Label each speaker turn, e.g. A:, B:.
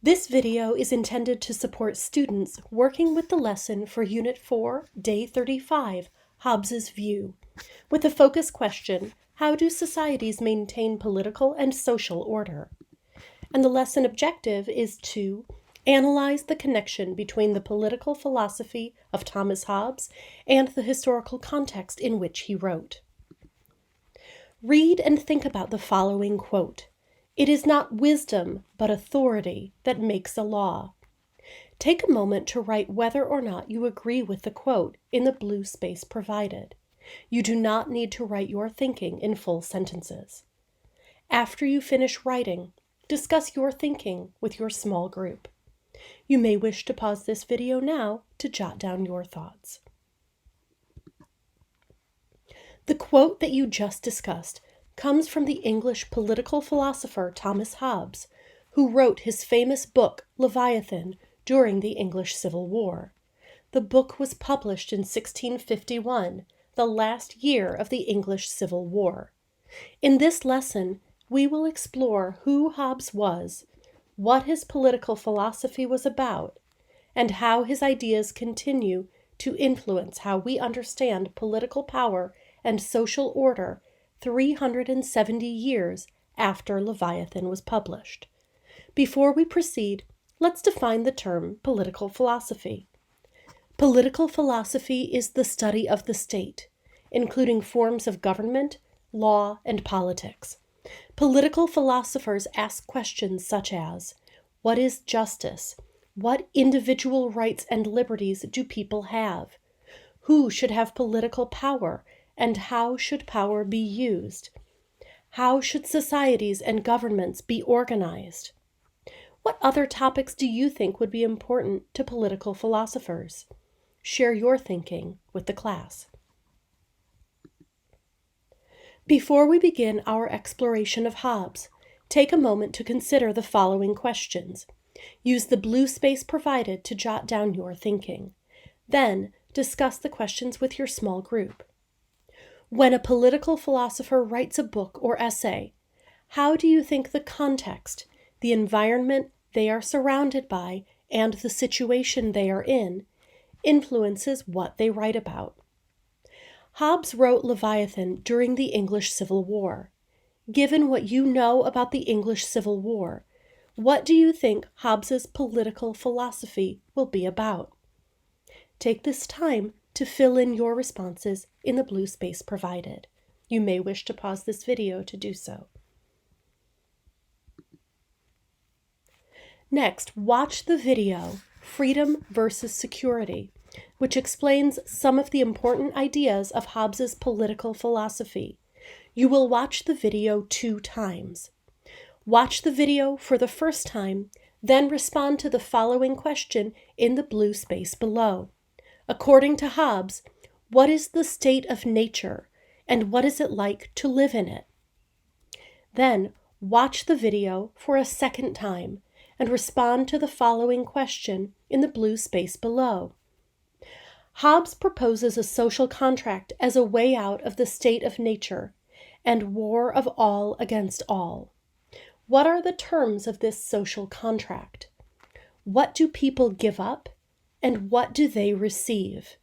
A: This video is intended to support students working with the lesson for Unit 4, Day 35, Hobbes's View, with the focus question, how do societies maintain political and social order? And the lesson objective is to analyze the connection between the political philosophy of Thomas Hobbes and the historical context in which he wrote. Read and think about the following quote. It is not wisdom, but authority that makes a law. Take a moment to write whether or not you agree with the quote in the blue space provided. You do not need to write your thinking in full sentences. After you finish writing, discuss your thinking with your small group. You may wish to pause this video now to jot down your thoughts. The quote that you just discussed comes from the English political philosopher Thomas Hobbes, who wrote his famous book Leviathan during the English Civil War. The book was published in 1651, the last year of the English Civil War. In this lesson, we will explore who Hobbes was, what his political philosophy was about, and how his ideas continue to influence how we understand political power and social order 370 years after Leviathan was published. Before we proceed, let's define the term political philosophy. Political philosophy is the study of the state, including forms of government, law, and politics. Political philosophers ask questions such as, what is justice? What individual rights and liberties do people have? Who should have political power? And how should power be used? How should societies and governments be organized? What other topics do you think would be important to political philosophers? Share your thinking with the class. Before we begin our exploration of Hobbes, take a moment to consider the following questions. Use the blue space provided to jot down your thinking. Then, discuss the questions with your small group. When a political philosopher writes a book or essay, how do you think the context, the environment they are surrounded by, and the situation they are in, influences what they write about? Hobbes wrote Leviathan during the English Civil War. Given what you know about the English Civil War, what do you think Hobbes's political philosophy will be about? Take this time to fill in your responses in the blue space provided. You may wish to pause this video to do so. Next, watch the video, Freedom versus Security, which explains some of the important ideas of Hobbes's political philosophy. You will watch the video 2 times. Watch the video for the first time, then respond to the following question in the blue space below. According to Hobbes, what is the state of nature, and what is it like to live in it? Then, watch the video for a second time and respond to the following question in the blue space below. Hobbes proposes a social contract as a way out of the state of nature and war of all against all. What are the terms of this social contract? What do people give up? And what do they receive?